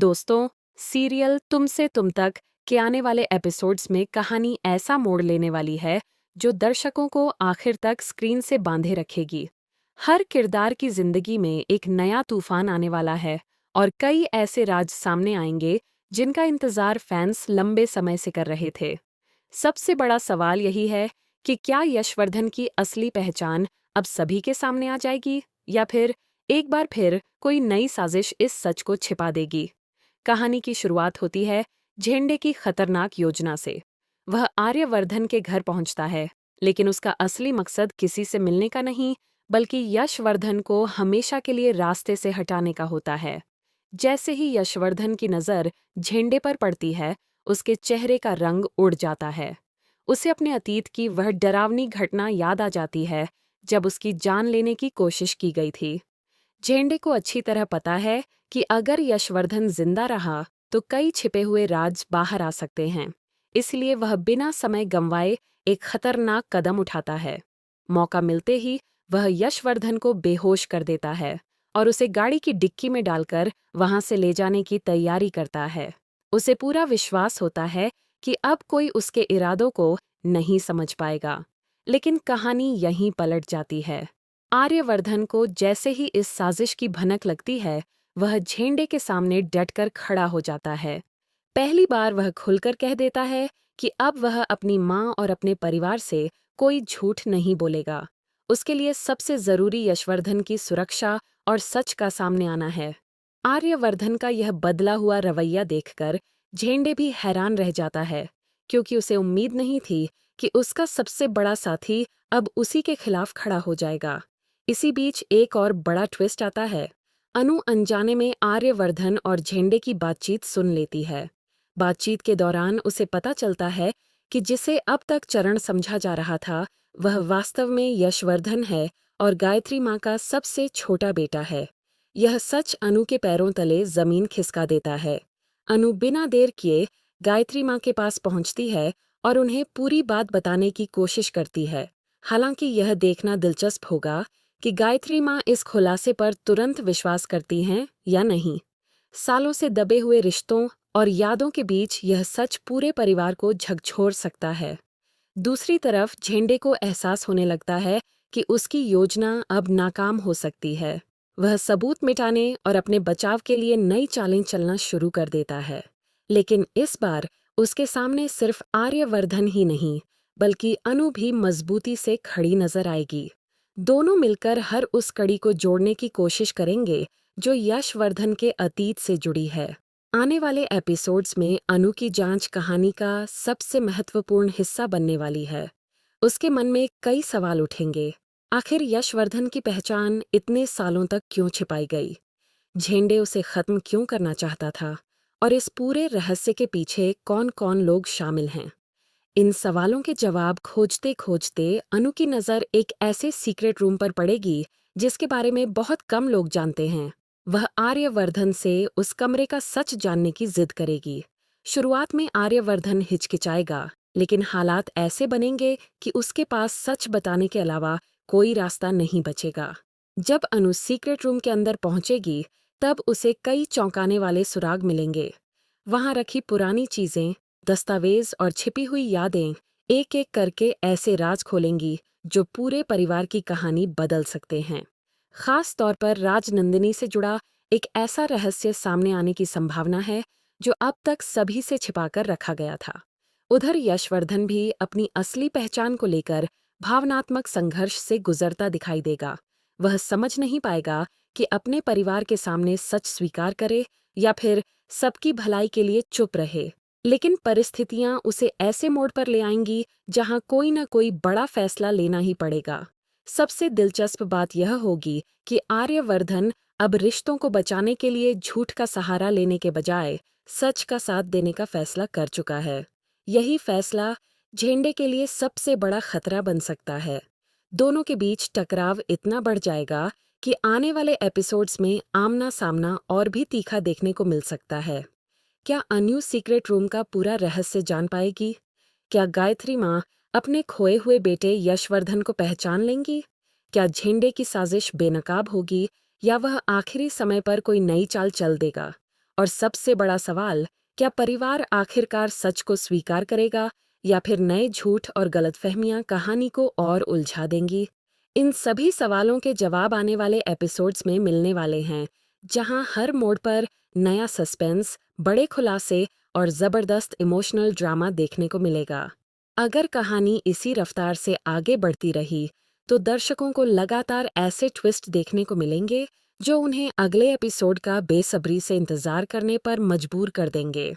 दोस्तों, सीरियल तुमसे तुम तक के आने वाले एपिसोड्स में कहानी ऐसा मोड़ लेने वाली है जो दर्शकों को आखिर तक स्क्रीन से बांधे रखेगी। हर किरदार की जिंदगी में एक नया तूफान आने वाला है और कई ऐसे राज सामने आएंगे जिनका इंतजार फैंस लंबे समय से कर रहे थे। सबसे बड़ा सवाल यही है कि क्या यशवर्धन की असली पहचान अब सभी के सामने आ जाएगी या फिर एक बार फिर कोई नई साजिश इस सच को छिपा देगी। कहानी की शुरुआत होती है झेंडे की खतरनाक योजना से। वह आर्यवर्धन के घर पहुंचता है, लेकिन उसका असली मकसद किसी से मिलने का नहीं, बल्कि यशवर्धन को हमेशा के लिए रास्ते से हटाने का होता है। जैसे ही यशवर्धन की नज़र झेंडे पर पड़ती है, उसके चेहरे का रंग उड़ जाता है। उसे अपने अतीत की वह डरावनी घटना याद आ जाती है जब उसकी जान लेने की कोशिश की गई थी। झेंडे को अच्छी तरह पता है कि अगर यशवर्धन जिंदा रहा तो कई छिपे हुए राज बाहर आ सकते हैं, इसलिए वह बिना समय गंवाए एक खतरनाक कदम उठाता है। मौका मिलते ही वह यशवर्धन को बेहोश कर देता है और उसे गाड़ी की डिक्की में डालकर वहां से ले जाने की तैयारी करता है। उसे पूरा विश्वास होता है कि अब कोई उसके इरादों को नहीं समझ पाएगा, लेकिन कहानी यहीं पलट जाती है। आर्यवर्धन को जैसे ही इस साजिश की भनक लगती है, वह झेंडे के सामने डटकर खड़ा हो जाता है। पहली बार वह खुलकर कह देता है कि अब वह अपनी माँ और अपने परिवार से कोई झूठ नहीं बोलेगा। उसके लिए सबसे जरूरी यशवर्धन की सुरक्षा और सच का सामने आना है। आर्यवर्धन का यह बदला हुआ रवैया देखकर झेंडे भी हैरान रह जाता है, क्योंकि उसे उम्मीद नहीं थी कि उसका सबसे बड़ा साथी अब उसी के खिलाफ खड़ा हो जाएगा। इसी बीच एक और बड़ा ट्विस्ट आता है। अनु अनजाने में आर्यवर्धन और झेंडे की बातचीत सुन लेती है। बातचीत के दौरान उसे पता चलता है कि जिसे अब तक चरण समझा जा रहा था, वह वास्तव में यशवर्धन है और गायत्री माँ का सबसे छोटा बेटा है। यह सच अनु के पैरों तले जमीन खिसका देता है। अनु बिना देर किए गायत्री माँ के पास पहुंचती है और उन्हें पूरी बात बताने की कोशिश करती है। हालांकि यह देखना दिलचस्प होगा कि गायत्री माँ इस खुलासे पर तुरंत विश्वास करती हैं या नहीं। सालों से दबे हुए रिश्तों और यादों के बीच यह सच पूरे परिवार को झकझोर सकता है। दूसरी तरफ झेंडे को एहसास होने लगता है कि उसकी योजना अब नाकाम हो सकती है। वह सबूत मिटाने और अपने बचाव के लिए नई चालें चलना शुरू कर देता है। लेकिन इस बार उसके सामने सिर्फ आर्यवर्धन ही नहीं, बल्कि अनु भी मजबूती से खड़ी नजर आएगी। दोनों मिलकर हर उस कड़ी को जोड़ने की कोशिश करेंगे जो यशवर्धन के अतीत से जुड़ी है। आने वाले एपिसोड्स में अनु की जांच कहानी का सबसे महत्वपूर्ण हिस्सा बनने वाली है। उसके मन में कई सवाल उठेंगे। आखिर यशवर्धन की पहचान इतने सालों तक क्यों छिपाई गई? झेंडे उसे खत्म क्यों करना चाहता था? और इस पूरे रहस्य के पीछे कौन-कौन लोग शामिल हैं? इन सवालों के जवाब खोजते खोजते अनु की नज़र एक ऐसे सीक्रेट रूम पर पड़ेगी जिसके बारे में बहुत कम लोग जानते हैं। वह आर्यवर्धन से उस कमरे का सच जानने की जिद करेगी। शुरुआत में आर्यवर्धन हिचकिचाएगा, लेकिन हालात ऐसे बनेंगे कि उसके पास सच बताने के अलावा कोई रास्ता नहीं बचेगा। जब अनु सीक्रेट रूम के अंदर पहुंचेगी, तब उसे कई चौंकाने वाले सुराग मिलेंगे। वहां रखी पुरानी चीजें, दस्तावेज और छिपी हुई यादें एक एक करके ऐसे राज खोलेंगी जो पूरे परिवार की कहानी बदल सकते हैं। खास तौर पर राजनंदिनी से जुड़ा एक ऐसा रहस्य सामने आने की संभावना है जो अब तक सभी से छिपाकर रखा गया था। उधर यशवर्धन भी अपनी असली पहचान को लेकर भावनात्मक संघर्ष से गुजरता दिखाई देगा। वह समझ नहीं पाएगा कि अपने परिवार के सामने सच स्वीकार करे या फिर सबकी भलाई के लिए चुप रहे। लेकिन परिस्थितियां उसे ऐसे मोड़ पर ले आएंगी जहां कोई न कोई बड़ा फैसला लेना ही पड़ेगा। सबसे दिलचस्प बात यह होगी कि आर्यवर्धन अब रिश्तों को बचाने के लिए झूठ का सहारा लेने के बजाय सच का साथ देने का फैसला कर चुका है। यही फैसला झेंडे के लिए सबसे बड़ा खतरा बन सकता है। दोनों के बीच टकराव इतना बढ़ जाएगा कि आने वाले एपिसोड्स में आमना सामना और भी तीखा देखने को मिल सकता है। क्या अनु सीक्रेट रूम का पूरा रहस्य जान पाएगी? क्या गायत्री माँ अपने खोए हुए बेटे यशवर्धन को पहचान लेंगी? क्या झेंडे की साजिश बेनकाब होगी या वह आखिरी समय पर कोई नई चाल चल देगा? और सबसे बड़ा सवाल, क्या परिवार आखिरकार सच को स्वीकार करेगा या फिर नए झूठ और गलतफहमियां कहानी को और उलझा देंगी? इन सभी सवालों के जवाब आने वाले एपिसोड्स में मिलने वाले हैं, जहां हर मोड़ पर नया सस्पेंस, बड़े खुलासे और जबरदस्त इमोशनल ड्रामा देखने को मिलेगा। अगर कहानी इसी रफ्तार से आगे बढ़ती रही, तो दर्शकों को लगातार ऐसे ट्विस्ट देखने को मिलेंगे जो उन्हें अगले एपिसोड का बेसब्री से इंतजार करने पर मजबूर कर देंगे।